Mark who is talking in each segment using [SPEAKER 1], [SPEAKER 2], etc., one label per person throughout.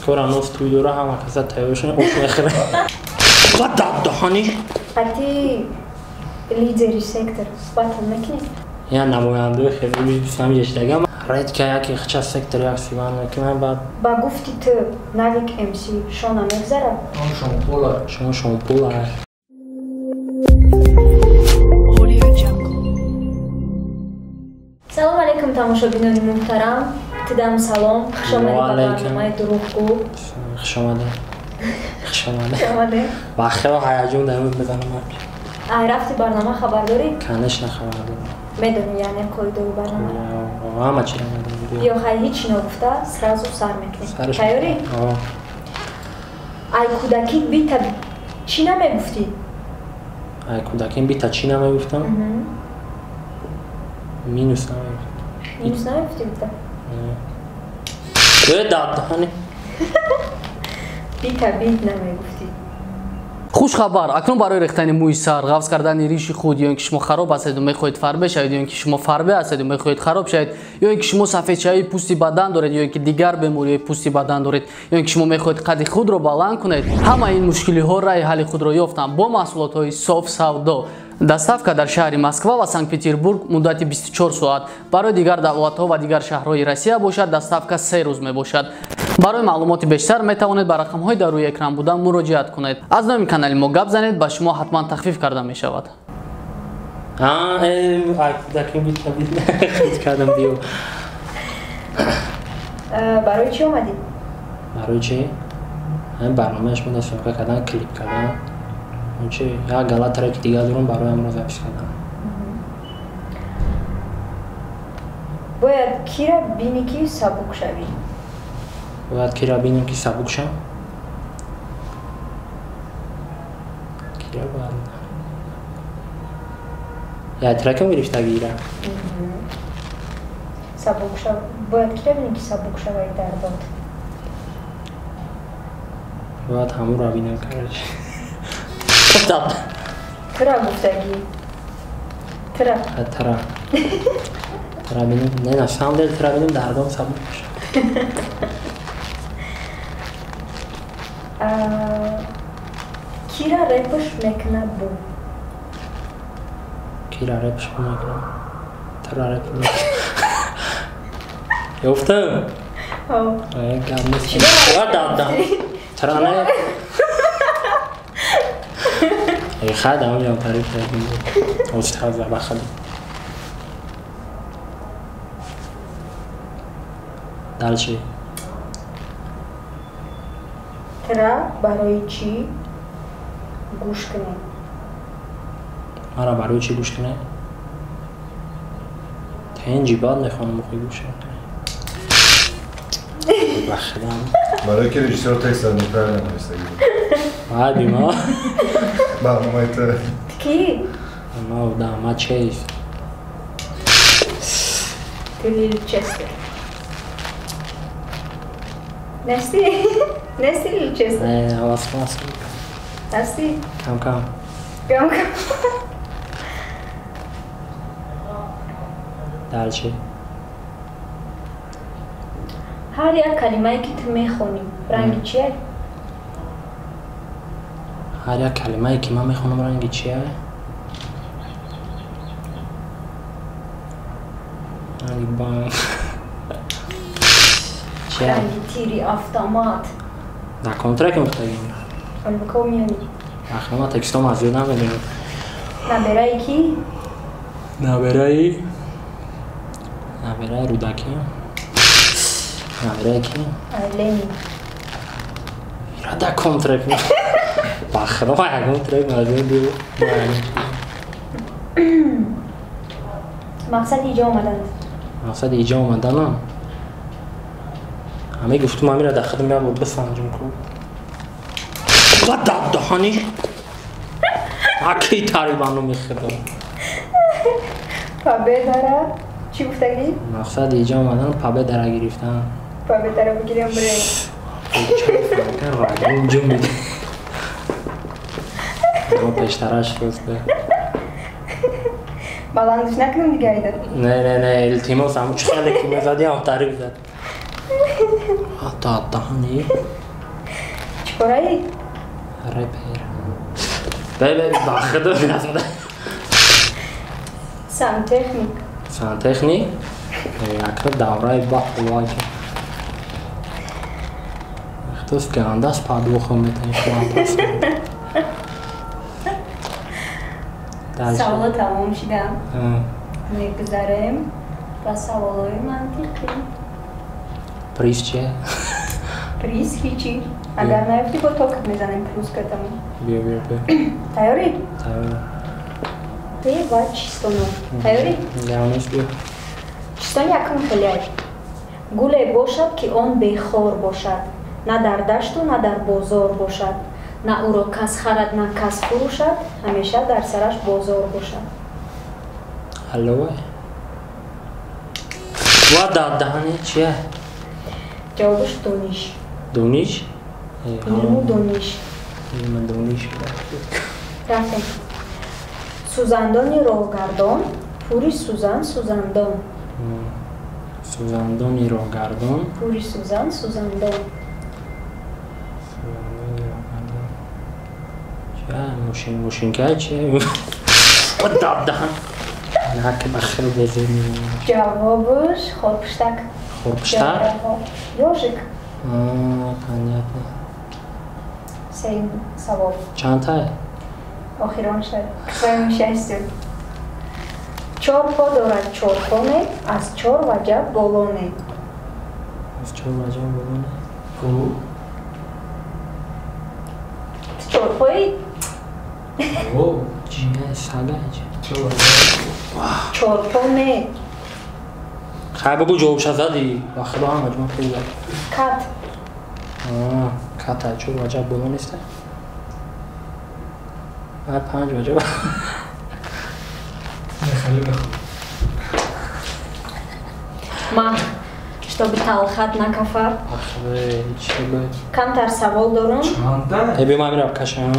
[SPEAKER 1] کورا نوز توی دوره همه کسا تایوشن اوش میخره قد دهانی
[SPEAKER 2] حتی لیدری سکتر باتل میکنی؟
[SPEAKER 1] یا نماینده خیلی بیستم یشتگم رایت که یکی خچه سکتر یک سیوان میکنم بعد
[SPEAKER 2] با گفتی تو ناویک امسی شونا میگذاره؟
[SPEAKER 1] شما شامپولا
[SPEAKER 2] سلام علیکم تماشابینان محترم. ابتدام سلام. خوش آمدید به برنامه دروغگو.
[SPEAKER 1] خوش آمده. بخیر و هیجان دارم بزنم.
[SPEAKER 2] رفتی برنامه خبر داری؟
[SPEAKER 1] کنش نخبر دارم.
[SPEAKER 2] میدونی یعنی کاری داری برنامه؟
[SPEAKER 1] همه چی رو
[SPEAKER 2] بیا خیلی هیچی نگفته سرازو سر میکنی. تیاری؟ ای کودکی بیتا چی نمیگفتی؟
[SPEAKER 1] ای کودکی بیتا چی نمیگفتم؟ مینوس نمیگفتم.
[SPEAKER 2] مینوس نمیگفتی بیتا؟
[SPEAKER 1] دوی دادهانی
[SPEAKER 2] بیتا بیت نمیگفتی.
[SPEAKER 3] خوش خبر اکنون برای ریختن موی سر قفس کردن ریش خود یا اینکه شما خراب هستید و میخواهید فربه شوید یا اینکه شما فربه هستید و میخواهید خراب شوید یا اینکه شما سفید شوی پوستی بدن دارید یا اینکه دیگر بیماری پوستی بدن دارید یا اینکه شما میخواهید قد خود رو بلند کنید همه این مشکلی ها راه حل خود را یافتن با محصولات های صاف سودا. دستافка در شهر مسکو و سانت پترزبورگ مدت 24 ساعت برای دیگر دولت‌ها و دیگر شهرهای روسیه باشد. دستافка 3 روز میباشد. برای معلومات بیشتر میتوانید به رقم‌های در روی اکران بودن مراجعه کنید. از نام کانال ما گپ زنید به شما حتما تخفیف کرده می شود.
[SPEAKER 2] برای چی اومدی؟
[SPEAKER 1] برای چی؟ همین برنامهش من دستم کردن کلیپ کردن. چه یا غلط ترک دیگه دارم برای امروز ضبط کردم.
[SPEAKER 2] باید کی را بینی که سبک شوی؟
[SPEAKER 1] باید کی را بینیم که سبک شم؟ کی را باید؟ یا ترکم گرفته گیره؟
[SPEAKER 2] سبک شو. باید کی را بینی که سبک شوی در داد؟
[SPEAKER 1] باید همون را بینم کرد.
[SPEAKER 2] ترا گفتگی
[SPEAKER 1] ترا بینیم نه نشام دل ترا بینیم دردام سبک باشه.
[SPEAKER 2] کی را رپش میکنه بو؟
[SPEAKER 1] کی را رپش میکنه؟ ترا رپ میکنه. یافتم. گام نیست. داد. ترا نه. ای خدام میام تعریف کردیم. استاد بخدا. دالچی.
[SPEAKER 2] ترا برای چی گوش کنی؟
[SPEAKER 1] مرا برای چی گوش کنی؟ تنجی بعد نخوانم بخوای گوش کنی. بخدا.
[SPEAKER 4] برای که رژیسور تکست نمی‌کنه نمی‌سته.
[SPEAKER 1] عادی ما.
[SPEAKER 4] برنامه تو.
[SPEAKER 2] کی؟
[SPEAKER 1] ما بودم Cheys.
[SPEAKER 2] لیل چستر. نستی لیل چستر.
[SPEAKER 1] نه حواس ماست.
[SPEAKER 2] هستی؟
[SPEAKER 1] کم. دالچی.
[SPEAKER 2] هر یک کلمه‌ای که تو میخونی رنگ چیه؟
[SPEAKER 1] هر یک کلمه‌ای که من میخونم رنگ چیه؟ رنگ بانگ. چیه؟
[SPEAKER 2] رنگ تیری автомат.
[SPEAKER 1] در کنترک مختگیم.
[SPEAKER 2] حالا بکو میانی؟
[SPEAKER 1] آخه ما تکستام از یاد نمیدونیم.
[SPEAKER 2] نبرای کی؟
[SPEAKER 1] نبرای رودکی. نبرای کی؟
[SPEAKER 2] لینی.
[SPEAKER 1] ایرا در کنترک می. بخدا ما یک کنترک مازون دیو.
[SPEAKER 2] مقصد ایجا آمدن.
[SPEAKER 1] مقصد ایجا آمدن هم. همه گفتم همین را داخل میام بود بسنجم کو. قد دهانی. اکی تاریبانو میخوام.
[SPEAKER 2] پابه داره. چی گفتگی؟
[SPEAKER 1] مقصد ایجا آمدن پابه داره گرفتن.
[SPEAKER 2] پابه داره بگیریم برای.
[SPEAKER 1] چه فرقه اونجا میده. ما پیشترش دوسته.
[SPEAKER 2] بلندش نکنم دیگه ایده.
[SPEAKER 1] نه التیماس همون چه خیلی که میزدی هم تعریف زد. دهانی
[SPEAKER 2] چیکارایی؟
[SPEAKER 1] رپر بله باخدا می‌نازم
[SPEAKER 2] سانتکنیک
[SPEAKER 1] سانتکنیک یک دوره باحال اختلاف کننده است پادوخم میتونی شما
[SPEAKER 2] سوالا تمام شدم میگذاریم و سوالای منطقی
[SPEAKER 1] پریز چیه؟
[SPEAKER 2] پریز هیچی اگر نیفتی با تاکت میزنیم پلوس کتم
[SPEAKER 1] بیا
[SPEAKER 2] تیاری؟
[SPEAKER 1] تیاری
[SPEAKER 2] و چیستانو تیاری؟
[SPEAKER 1] گرانش بیا
[SPEAKER 2] چیستان یکم خیلی گله باشد که آن بیخور باشد نه در دشت و نه در بازار باشد نه او را کس خرد نه کس فروشد همیشه در سرش بازار باشد
[SPEAKER 1] هلوه و دهانی چیه؟
[SPEAKER 2] جوابش دونیش
[SPEAKER 1] دونیش؟
[SPEAKER 2] علم و دونیش
[SPEAKER 1] علم دونیش
[SPEAKER 2] رفتم سوزندانی راهگردان پوری سوزن سوزندان
[SPEAKER 1] سوزندانی راهگردان
[SPEAKER 2] پوری سوزن سوزندان
[SPEAKER 1] موشین که چیه؟ و دهان نه که بخیر بزنی
[SPEAKER 2] جوابش خورپشتک
[SPEAKER 1] خورپشتک؟
[SPEAKER 2] یوشک
[SPEAKER 1] понятно
[SPEAKER 2] سیم سوال
[SPEAKER 1] چند تای؟
[SPEAKER 2] آخران شد کفایم شستیم 4 پا دارد 4 خانه از 4 وجب بالانه
[SPEAKER 1] از 4 وجب بالانه؟
[SPEAKER 2] 4 پایی؟
[SPEAKER 1] چیه؟ ساله چیه؟
[SPEAKER 2] 4 پا نه
[SPEAKER 1] خیلی بگو جوابش زدی وقتی با هم مجموع خوب زد
[SPEAKER 2] کت
[SPEAKER 1] کت های 4 وجب بالان نیسته؟ بعد 5 وجب
[SPEAKER 5] خیلی بخون
[SPEAKER 2] ما чтобы талхат на кафар
[SPEAKER 1] چی بود؟
[SPEAKER 2] کمتر سوال دارم
[SPEAKER 5] چانده؟
[SPEAKER 1] بیا ما میرم کشم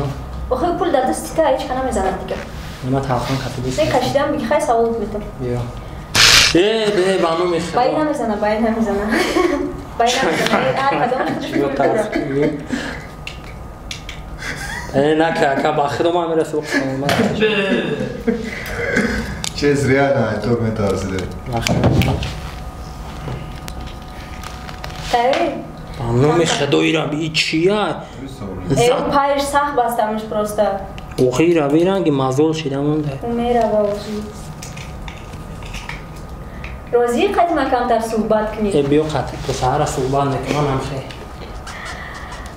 [SPEAKER 2] آخه پول در دستی تا هیچ کنه میزنم دیگه
[SPEAKER 1] ما تلخان کفی دیست
[SPEAKER 2] نه کشیدم بگی خیلی سوال بیتم
[SPEAKER 1] بیا به بانو میخواه
[SPEAKER 2] باید نمیزنم باید نمیزنم هر کدام خودش بگیره
[SPEAKER 1] نه که باخدا ما میرسه
[SPEAKER 4] Cheys реально итог таарсылар.
[SPEAKER 2] تایری؟
[SPEAKER 1] بانو میخواه ایران بی چیه؟
[SPEAKER 2] ایو پایش سخت بستمش پرسته
[SPEAKER 1] اوخی را بیرن که مازول شیده مونده
[SPEAKER 2] میره باوشی روزی قدیمه کمتر صحبت کنید
[SPEAKER 1] بیا قطع تو سهر صحبت نکنم هم خیلی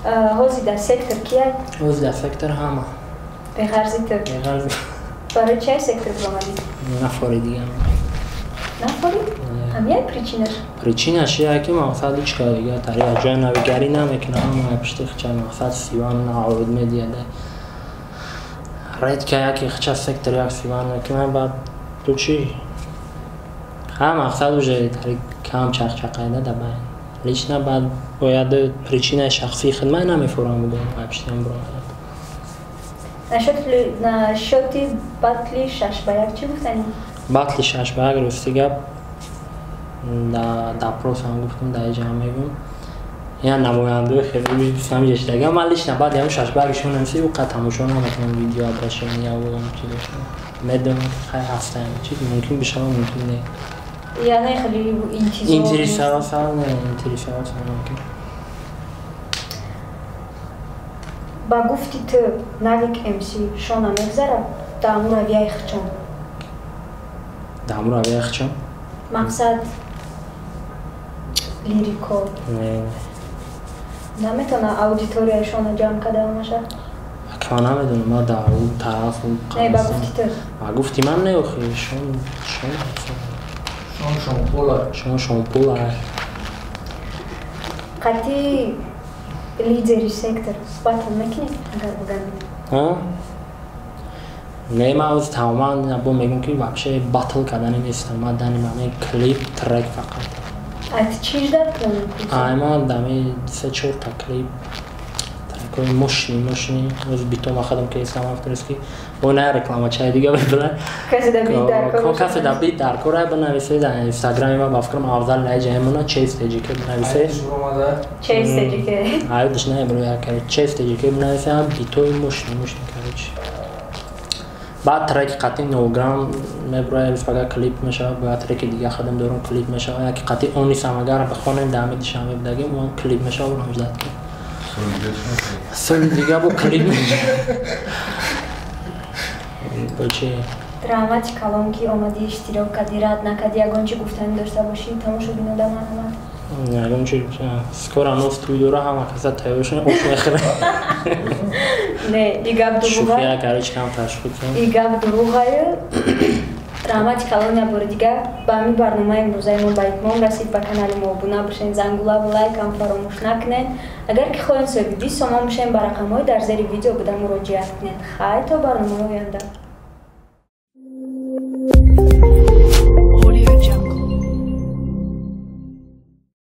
[SPEAKER 2] هوزی در سکتر کیه؟
[SPEAKER 1] اوز در سکتر همه
[SPEAKER 2] بخرزی تو
[SPEAKER 1] بغرزی
[SPEAKER 2] برای چه سکتر بامدی؟
[SPEAKER 1] نفاری دیگه
[SPEAKER 2] نفاری؟ هم یک پریچینش؟
[SPEAKER 1] پریچینش یه که مقصد هیچ کار دیگه تاری از جای نویگری نمیکنه همه پشتی خچه مقصد سیوان نعود میدیده رید که یکی خچه سکتر یک سیوان نکنه بعد تو چی؟ هم مقصد وجه تاری کم چق چقیده ده باید لیش نه بعد باید پریچینه شخصی خدمه نمیفورم بگم پشتی هم برای
[SPEAKER 2] نشدی بطلی 6 به 1 چی گفتنی؟
[SPEAKER 1] بطلی 6 به 1 راستی گپ در پروس هم گفتم در جمع میگم یا نماینده خیلی بیستم یش دیگه من لیش نه بعد هم 6 به 1 شون نمیسی و قطع همشون هم میتونم ویدیو آدرسشون یا بگم چی داشتم میدونم خیلی هستم چیزی ممکن بشه ممکن نه
[SPEAKER 2] یعنی خیلی
[SPEAKER 1] اینتری سراسر نه اینتری سراسر ممکن
[SPEAKER 2] با گفتی تو نویک امسی شونا میگذره دامو رویه خچون
[SPEAKER 1] دامو رویه خچون؟
[SPEAKER 2] مقصد لیریکو
[SPEAKER 1] نه
[SPEAKER 2] نمیتونه اودیتوریه شونا جمع کده باشه؟
[SPEAKER 1] که من نمیدونم ما در اون طرف
[SPEAKER 2] نه با گفتی تو
[SPEAKER 1] با گفتی من نه اخی شون شامپول
[SPEAKER 2] قطعی لیدری سکتر باتل میکنی اگر بگم
[SPEAKER 1] نه من از تماما نبود میگم که واقعا باتل کردن نیستم من دانی من کلیپ ترک فقط
[SPEAKER 2] ات چیز داد کنم
[SPEAKER 1] من دمی 3-4 تا کلیپ ترک такой мощный, с битом охадом кейс сам авторский. Она реклама чай дига била. Кафе да бит дар кора бнависе да Instagram ма бафкрам авзал лайҷаимона Cheys.TJ ке бнависе.
[SPEAKER 2] Cheys.TJ ке.
[SPEAKER 1] Ай душна бро я кар Cheys.TJ ке бнависе битой мощный короче. بعد ترک قطعی 9 گرم میبره فقط کلیپ میشه بعد ترک دیگه خودم دارم کلیپ میشه یکی قطعی اونی سماگر بخونن دامید شامه بدگیم اون کلیپ میشه و نمیزد سال دیگه با کلیپ میشه بچه
[SPEAKER 2] درامات کلام کی اومدی اشتراک کردی رد نکردی اگه چی گفتنی داشته باشی تماشا بینو دامن
[SPEAKER 1] نه اگه چی سکور انوس توی دوره همه کسا تایوشن اوش میخره
[SPEAKER 2] نه ایگاب دروغه
[SPEAKER 1] شوخیه کارش کم تشخیص
[SPEAKER 2] ایگاب دروغه درامات کلام نبوده دیگه با می برنامه امروزه ما باید ما رسید به کانال ما ابونه بشین زنگوله و لایک هم فراموش نکنین اگر که خواهید سوی بیدی سامان بشین برقمای در زیر ویدیو بوده مراجعت کنین خیلی تا برنامه آینده